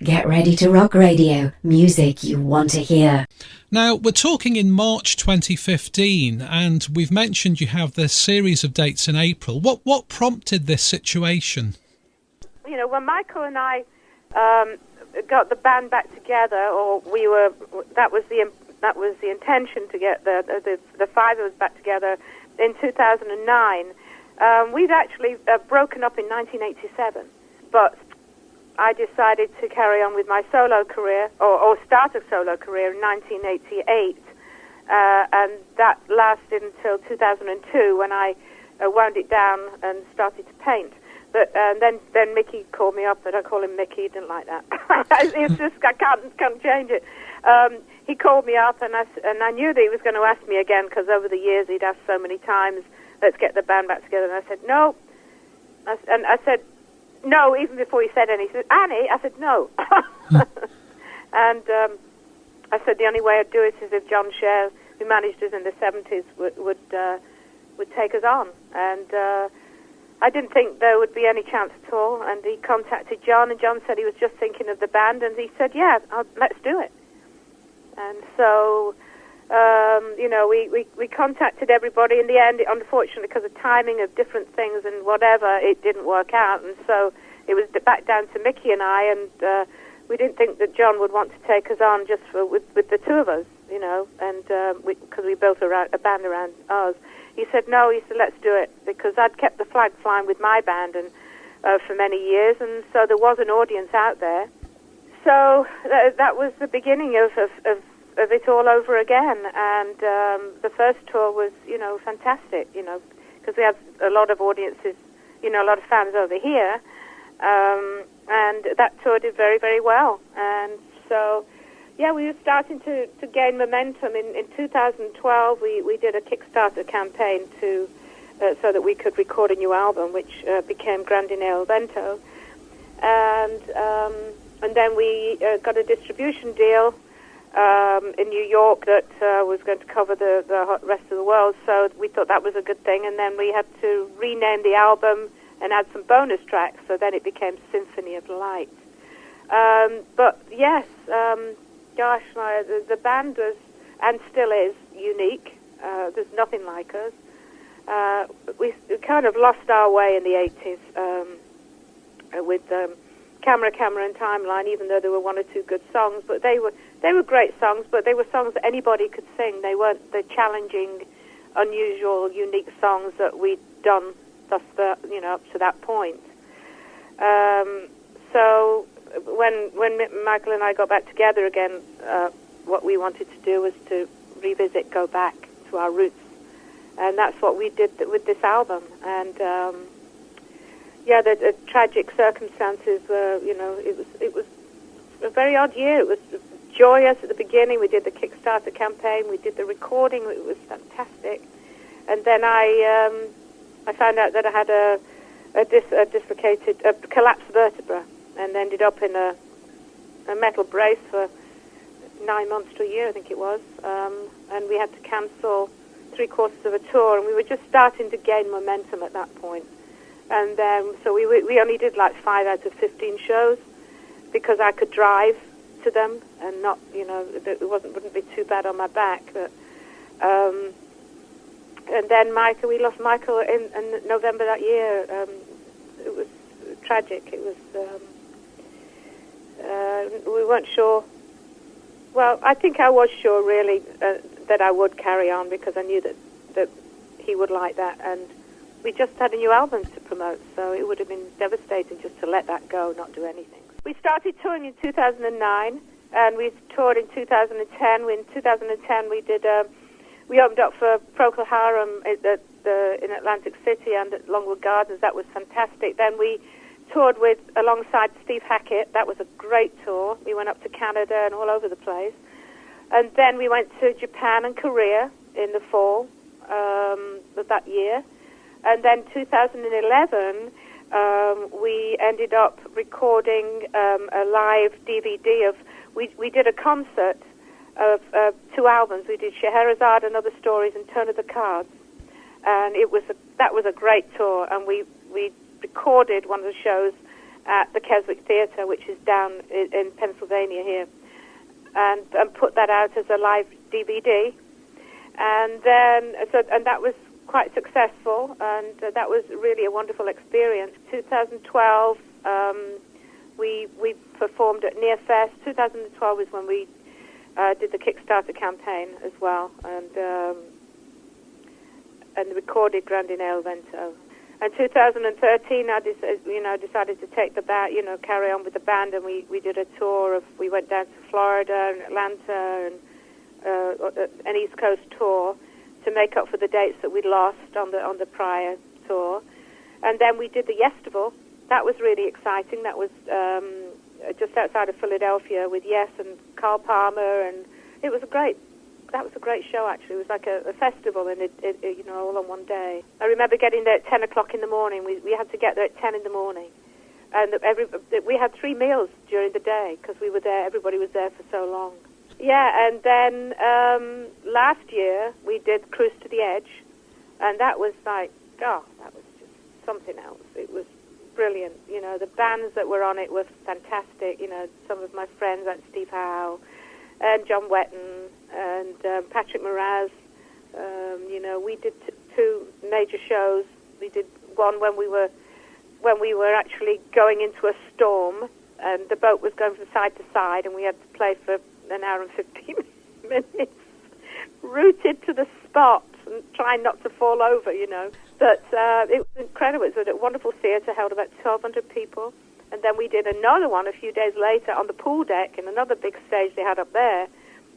Get ready to rock radio, music you want to hear. Now, we're talking in March 2015, and we've mentioned you have this series of dates in April. What prompted this situation? You know, when Michael and I got the band back together, that was the intention to get the five of us back together in 2009. We'd actually broken up in 1987, but I decided to carry on with my solo career, or start a solo career in 1988, and that lasted until 2002 when I wound it down and started to paint. But then Mickey called me up, but I call him Mickey. He didn't like that. It's just I can't change it. He called me up, and I knew that he was going to ask me again because over the years he'd asked so many times, "Let's get the band back together." And I said no. And I said no even before he said anything. He said, "Annie," I said no. And I said the only way I'd do it is if John Sher, who managed us in the 70s, would take us on. And I didn't think there would be any chance at all, and he contacted John, and John said he was just thinking of the band, and he said, yeah, let's do it. And so, we contacted everybody. In the end, unfortunately, because of timing of different things and whatever, it didn't work out, and so it was back down to Mickey and I, and we didn't think that John would want to take us on just with the two of us, and because we built a band around ours. He said, no, he said, let's do it, because I'd kept the flag flying with my band and for many years, and so there was an audience out there. So that was the beginning of it all over again, and the first tour was, fantastic, because we had a lot of audiences, a lot of fans over here, and that tour did very, very well, and so... Yeah, we were starting to gain momentum. In 2012, we did a Kickstarter campaign so that we could record a new album, which became Grandine El Vento. And then we got a distribution deal in New York that was going to cover the rest of the world, so we thought that was a good thing. And then we had to rename the album and add some bonus tracks, so then it became Symphony of Light. But yes... Gosh, the band was, and still is, unique. There's nothing like us. We kind of lost our way in the 80s with Camera, and Timeline, even though there were one or two good songs. But they were great songs, but they were songs that anybody could sing. They weren't the challenging, unusual, unique songs that we'd done up to that point. So... When Michael and I got back together again, what we wanted to do was to go back to our roots, and that's what we did with this album. And the tragic circumstances were, it was a very odd year. It was joyous at the beginning. We did the Kickstarter campaign. We did the recording. It was fantastic. And then I found out that I had a collapsed vertebra, and ended up in a metal brace for 9 months to a year, I think it was. And we had to cancel 3/4 of a tour, and we were just starting to gain momentum at that point. And so we only did like 5 out of 15 shows because I could drive to them and not, it wouldn't be too bad on my back. But, and then we lost Michael in November that year. It was tragic. It was... we weren't sure. Well, I think I was sure, really, that I would carry on because I knew that he would like that, and we just had a new album to promote, so it would have been devastating just to let that go, not do anything. We started touring in 2009, and we toured in 2010. In 2010, we opened up for Procol Harum in Atlantic City and at Longwood Gardens. That was fantastic. Then we toured alongside Steve Hackett. That was a great tour. We went up to Canada and all over the place. And then we went to Japan and Korea in the fall of that year. And then 2011, we ended up recording a live DVD of... We did a concert of 2 albums. We did Scheherazade and Other Stories and Turn of the Cards. And that was a great tour. And we recorded one of the shows at the Keswick Theatre, which is down in Pennsylvania here, and put that out as a live DVD. And then, and that was quite successful, and that was really a wonderful experience. 2012, we performed at Near Fest. 2012 was when we did the Kickstarter campaign as well, and recorded Grande Nel Vento. And 2013, I decided to take the band, carry on with the band, and we did a tour we went down to Florida and Atlanta and an East Coast tour to make up for the dates that we'd lost on the prior tour. And then we did the Yestival. That was really exciting. That was just outside of Philadelphia with Yes and Carl Palmer, and that was a great show, actually. It was like a festival, and it all on one day. I remember getting there at 10 o'clock in the morning. We had to get there at 10 in the morning. And we had 3 meals during the day because we were there. Everybody was there for so long. Yeah, and then last year we did Cruise to the Edge, and that was like, that was just something else. It was brilliant. The bands that were on it were fantastic. Some of my friends like Steve Howe and John Wetton and Patrick Moraz. We did 2 major shows. We did one when we were actually going into a storm, and the boat was going from side to side, and we had to play for an hour and 15 minutes, rooted to the spot and trying not to fall over, But it was incredible. It was a wonderful theatre, held about 1,200 people. And then we did another one a few days later on the pool deck in another big stage they had up there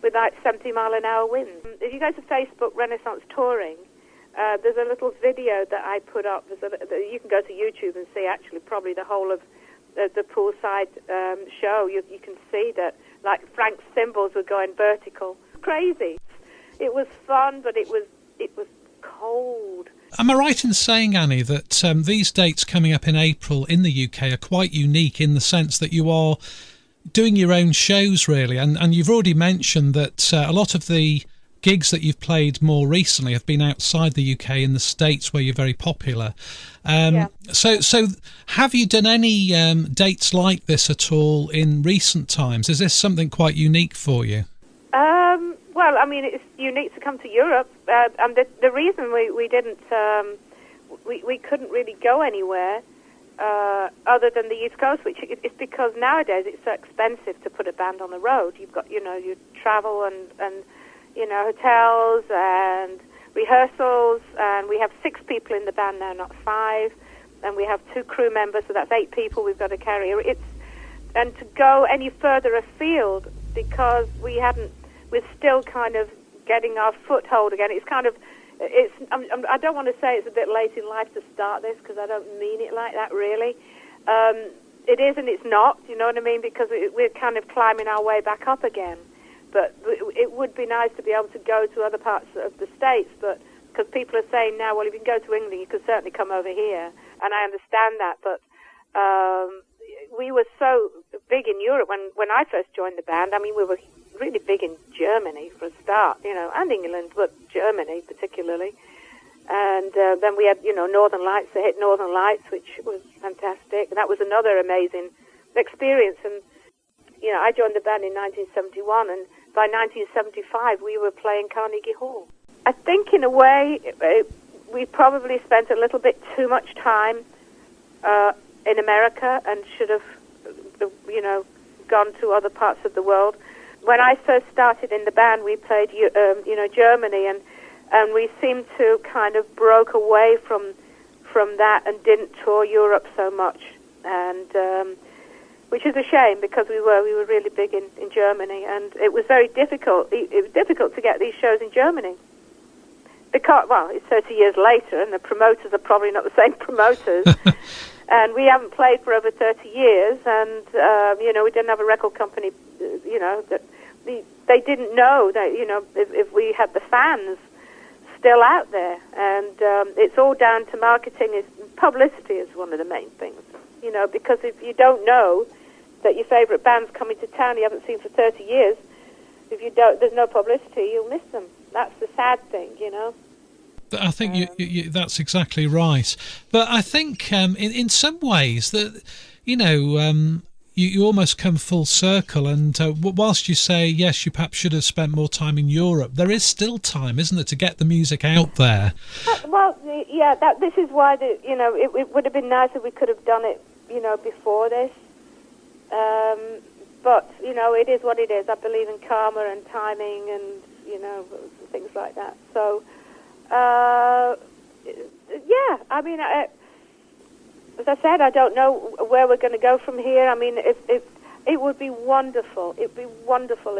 with like 70-mile-an-hour winds. If you go to Facebook Renaissance Touring, there's a little video that I put up. You can go to YouTube and see actually probably the whole of the poolside show. You can see that like Frank's cymbals were going vertical. Crazy. It was fun, but it was cold. Am I right in saying, Annie, that these dates coming up in April in the UK are quite unique in the sense that you are doing your own shows, really? And you've already mentioned that a lot of the gigs that you've played more recently have been outside the UK in the States where you're very popular. So have you done any dates like this at all in recent times? Is this something quite unique for you? Well, I mean, it's unique to come to Europe. And the reason we didn't, we couldn't really go anywhere other than the East Coast, which is because nowadays it's so expensive to put a band on the road. You've got, you travel and hotels and rehearsals, and we have 6 people in the band now, not 5, and we have 2 crew members, so that's 8 people we've got to carry. And to go any further afield because we're still kind of getting our foothold again. It's kind of, I don't want to say it's a bit late in life to start this because I don't mean it like that really. It is and it's not, you know what I mean, because we're kind of climbing our way back up again. But it would be nice to be able to go to other parts of the States, but because people are saying now, well, if you can go to England, you can certainly come over here, and I understand that, but we were so big in Europe when I first joined the band. I mean, we were really big in Germany for a start, and England, but Germany particularly. And then we had, Northern Lights. They hit Northern Lights, which was fantastic. And that was another amazing experience. And, I joined the band in 1971, and by 1975 we were playing Carnegie Hall. I think in a way we probably spent a little bit too much time in America and should have, gone to other parts of the world. When I first started in the band, we played, Germany, and we seemed to kind of broke away from that and didn't tour Europe so much, and which is a shame because we were really big in Germany, and it was very difficult. It was difficult to get these shows in Germany because, well, it's 30 years later, and the promoters are probably not the same promoters. And we haven't played for over 30 years, and, we didn't have a record company, that they didn't know that, if we had the fans still out there. And it's all down to marketing. Publicity is one of the main things, because if you don't know that your favourite band's coming to town you haven't seen for 30 years, there's no publicity, you'll miss them. That's the sad thing, I think you that's exactly right. But I think in some ways that you almost come full circle, and whilst you say, yes, you perhaps should have spent more time in Europe, there is still time, isn't there, to get the music out there? This is why, it would have been nice if we could have done it, before this. But, it is what it is. I believe in karma and timing and, things like that. So, as I said, I don't know where we're going to go from here. I mean, it would be wonderful. It would be wonderful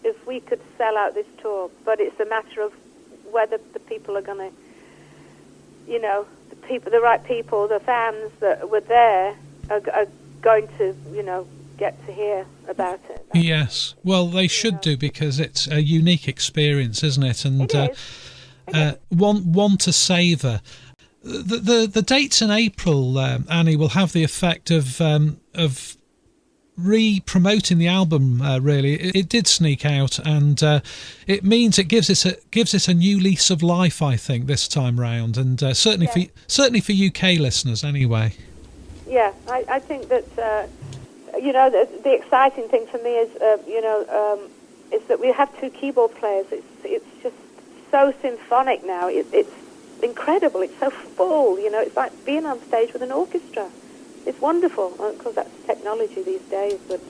if we could sell out this tour. But it's a matter of whether the people are going to, the right people, the fans that were there are going to, get to hear about it. Yes. Well, they should do, because it's a unique experience, isn't it? And it is. One to savour. The dates in April, Annie, will have the effect of re-promoting the album. Really, it did sneak out, and it means it gives it a new lease of life, I think, this time round, and certainly for UK listeners, anyway. Yeah, I think that the exciting thing for me is is that we have two keyboard players. It's just so symphonic now. It's incredible. It's so full. It's like being on stage with an orchestra. It's wonderful. Of course, that's technology these days. But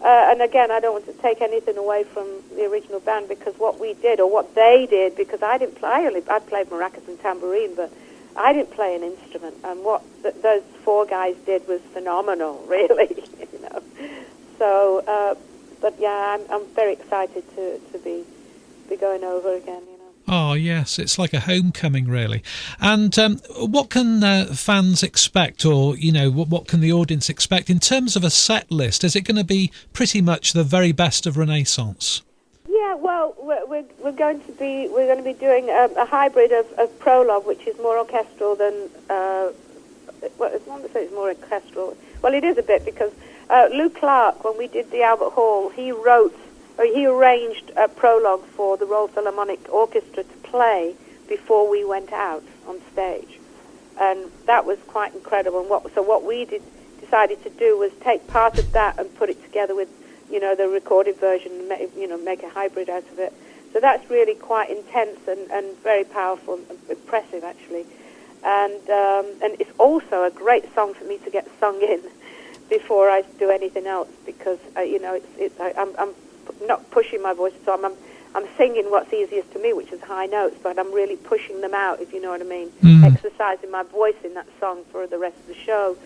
and again, I don't want to take anything away from the original band, because what we did, or what they did, because I didn't play. I played maracas and tambourine, but I didn't play an instrument. And what those four guys did was phenomenal, really. So, but yeah, I'm very excited to be going over again. Oh, yes, it's like a homecoming, really. And what can fans expect, or, what can the audience expect in terms of a set list? Is it going to be pretty much the very best of Renaissance? Yeah, well, we're going to be doing a hybrid of prologue, which is more orchestral than, as long as it's more orchestral. Well, it is a bit, because Lou Clark, when we did the Albert Hall, he arranged a prologue for the Royal Philharmonic Orchestra to play before we went out on stage, and that was quite incredible. And what we decided to do was take part of that and put it together with, the recorded version, and make a hybrid out of it. So that's really quite intense and very powerful and impressive, actually. And it's also a great song for me to get sung in before I do anything else, because I'm not pushing my voice, so I'm singing what's easiest to me, which is high notes, but I'm really pushing them out, if you know what I mean, exercising my voice in that song for the rest of the show.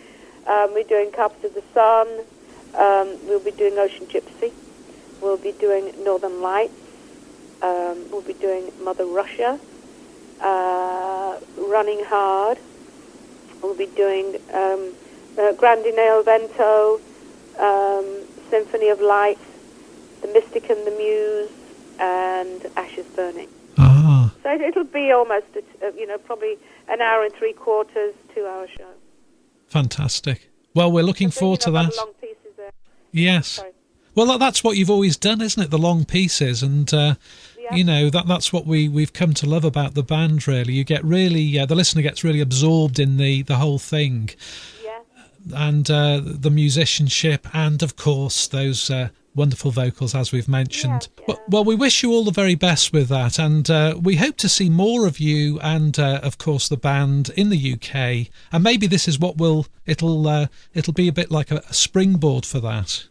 We're doing Carpet of the Sun, we'll be doing Ocean Gypsy, we'll be doing Northern Lights, we'll be doing Mother Russia, Running Hard, we'll be doing Grandinale Vento, Symphony of Light, The Mystic and the Muse, and Ashes Burning. Ah. So it'll be almost, probably an hour and 3/4, 2-hour show. Fantastic. Well, we're looking forward to that. Long pieces there. Yes. Sorry. Well, that's what you've always done, isn't it? The long pieces, and that's what we've come to love about the band. Really, you get really the listener gets really absorbed in the whole thing. Yeah. And the musicianship, and of course those wonderful vocals, as we've mentioned. Yeah. Well, we wish you all the very best with that, and we hope to see more of you and, of course, the band in the UK. And maybe this is what it'll be a bit like a springboard for that.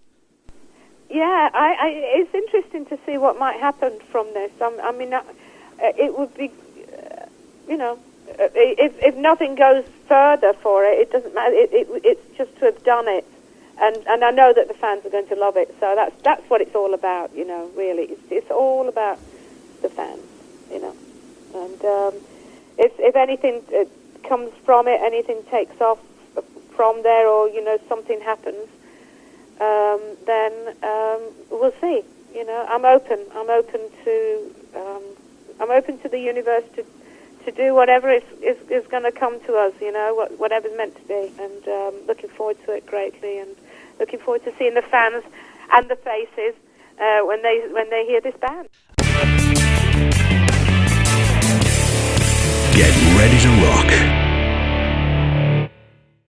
Yeah, it's interesting to see what might happen from this. It would be, if nothing goes further for it, it doesn't matter. It's just to have done it. And I know that the fans are going to love it, so that's what it's all about, really. It's all about the fans, And if anything comes from it, anything takes off from there, or, something happens, then we'll see. I'm open to the universe to do whatever is going to come to us, whatever's meant to be, and looking forward to it greatly, and looking forward to seeing the fans and the faces when they hear this band. Get ready to rock.